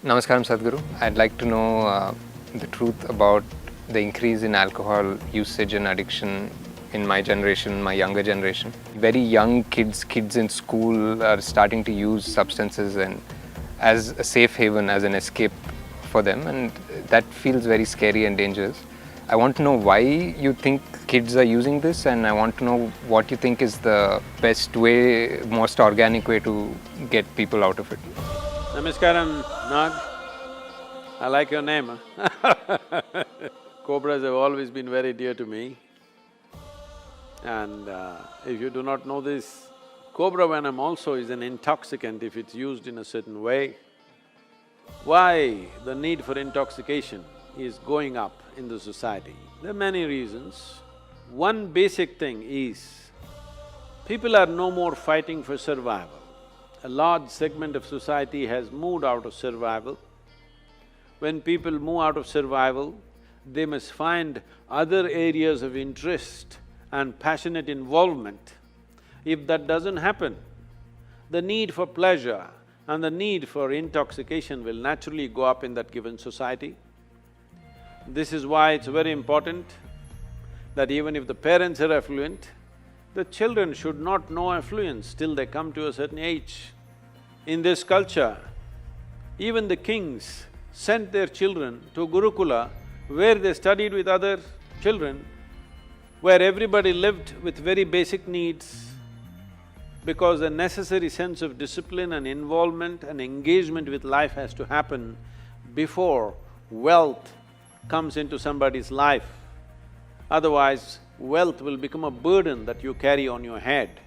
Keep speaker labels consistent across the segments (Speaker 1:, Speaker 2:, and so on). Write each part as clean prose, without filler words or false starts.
Speaker 1: Namaskaram Sadhguru. I'd like to know the truth about the increase in alcohol usage and addiction in my generation, my younger generation. Very young kids in school are starting to use substances and as a safe haven, as an escape for them, and that feels very scary and dangerous. I want to know why you think kids are using this, and I want to know what you think is the best way, most organic way to get people out of it.
Speaker 2: Namaskaram, Nag. I like your name, huh? Cobras have always been very dear to me. And if you do not know this, cobra venom also is an intoxicant if it's used in a certain way. Why the need for intoxication is going up in the society? There are many reasons. One basic thing is, people are no more fighting for survival. A large segment of society has moved out of survival. When people move out of survival, they must find other areas of interest and passionate involvement. If that doesn't happen, the need for pleasure and the need for intoxication will naturally go up in that given society. This is why it's very important that even if the parents are affluent, the children should not know affluence till they come to a certain age. In this culture, even the kings sent their children to Gurukula, where they studied with other children, where everybody lived with very basic needs, because a necessary sense of discipline and involvement and engagement with life has to happen before wealth comes into somebody's life. Otherwise, wealth will become a burden that you carry on your head.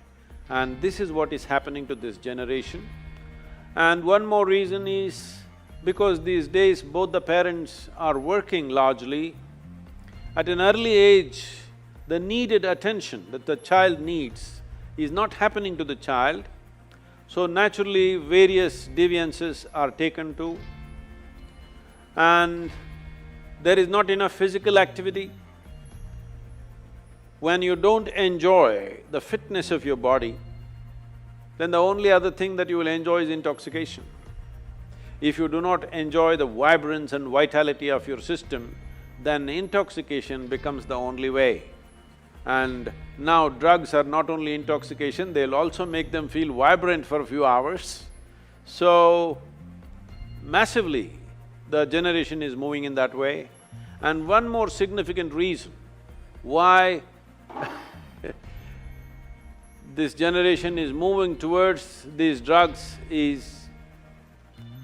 Speaker 2: And this is what is happening to this generation. And one more reason is, because these days both the parents are working largely, at an early age, the needed attention that the child needs is not happening to the child, so naturally various deviances are taken to, and there is not enough physical activity. When you don't enjoy the fitness of your body, then the only other thing that you will enjoy is intoxication. If you do not enjoy the vibrance and vitality of your system, then intoxication becomes the only way. And now drugs are not only intoxication, they'll also make them feel vibrant for a few hours. So, massively, the generation is moving in that way. And one more significant reason why this generation is moving towards these drugs is,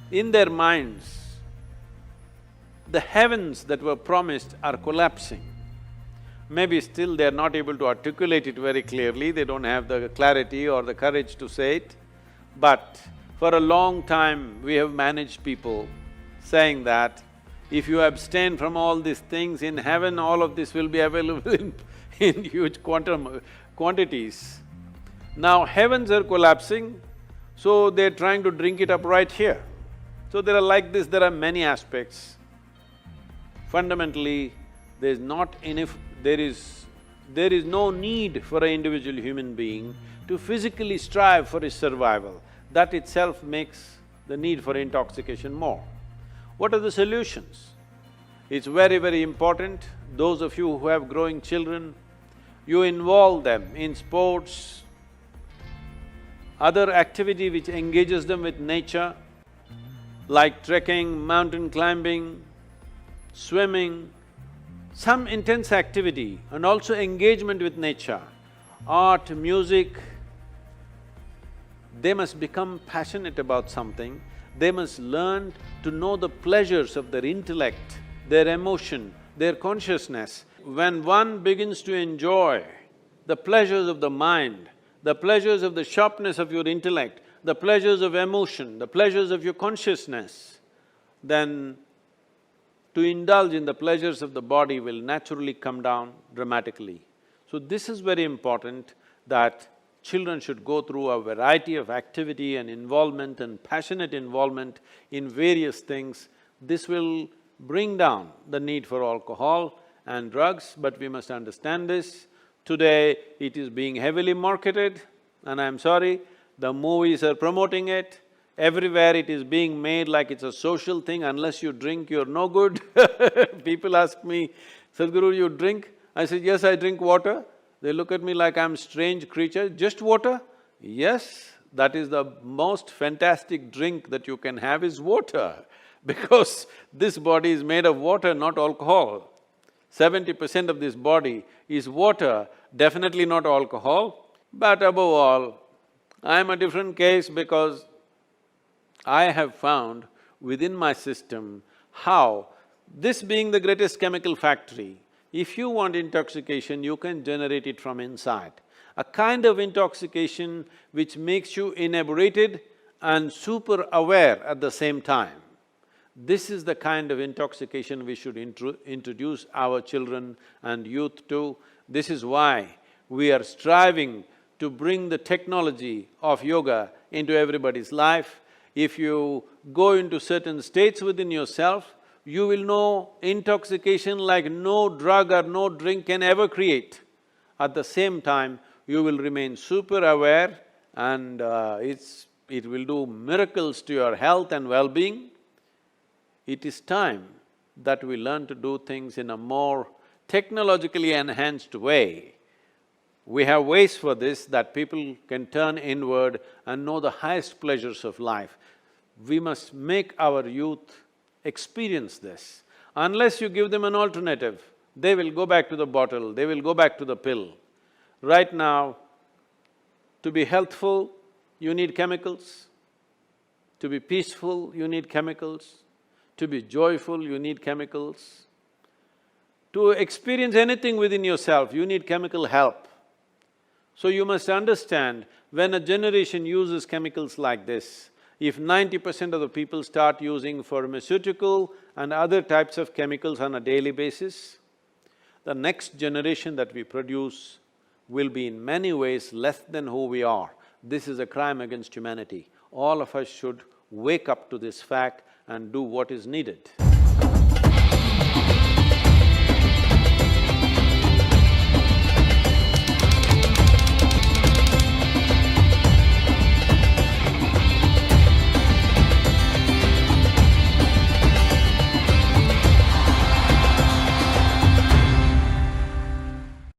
Speaker 2: in their minds, the heavens that were promised are collapsing. Maybe still they're not able to articulate it very clearly, they don't have the clarity or the courage to say it, but for a long time we have managed people saying that if you abstain from all these things, in heaven all of this will be available in huge quantities. Now heavens are collapsing, so they're trying to drink it up right here. So there are like this, there are many aspects. Fundamentally, there is no need for an individual human being to physically strive for his survival. That itself makes the need for intoxication more. What are the solutions? It's very, very important, those of you who have growing children, you involve them in sports, other activity which engages them with nature, like trekking, mountain climbing, swimming, some intense activity and also engagement with nature, art, music. They must become passionate about something, they must learn to know the pleasures of their intellect, their emotion, their consciousness. When one begins to enjoy the pleasures of the mind, the pleasures of the sharpness of your intellect, the pleasures of emotion, the pleasures of your consciousness, then to indulge in the pleasures of the body will naturally come down dramatically. So this is very important, that children should go through a variety of activity and involvement and passionate involvement in various things. This will bring down the need for alcohol and drugs, but we must understand this. Today, it is being heavily marketed, and I'm sorry, the movies are promoting it, Everywhere it is being made like it's a social thing, unless you drink, you're no good. People ask me, Sadhguru, you drink? I say, yes, I drink water. They look at me like I'm a strange creature, just water? Yes, that is the most fantastic drink that you can have is water, because this body is made of water, not alcohol. 70% of this body is water, definitely not alcohol. But above all, I'm a different case because I have found within my system how, this being the greatest chemical factory, if you want intoxication, you can generate it from inside. A kind of intoxication which makes you inebriated and super aware at the same time. This is the kind of intoxication we should introduce our children and youth to. This is why we are striving to bring the technology of yoga into everybody's life. If you go into certain states within yourself, you will know intoxication like no drug or no drink can ever create. At the same time, you will remain super aware and it will do miracles to your health and well-being. It is time that we learn to do things in a more technologically enhanced way. We have ways for this that people can turn inward and know the highest pleasures of life. We must make our youth experience this. Unless you give them an alternative, they will go back to the bottle, they will go back to the pill. Right now, to be healthful, you need chemicals. To be peaceful, you need chemicals. To be joyful, you need chemicals. To experience anything within yourself, you need chemical help. So you must understand, when a generation uses chemicals like this, if 90% of the people start using pharmaceutical and other types of chemicals on a daily basis, the next generation that we produce will be in many ways less than who we are. This is a crime against humanity. All of us should wake up to this fact and do what is needed.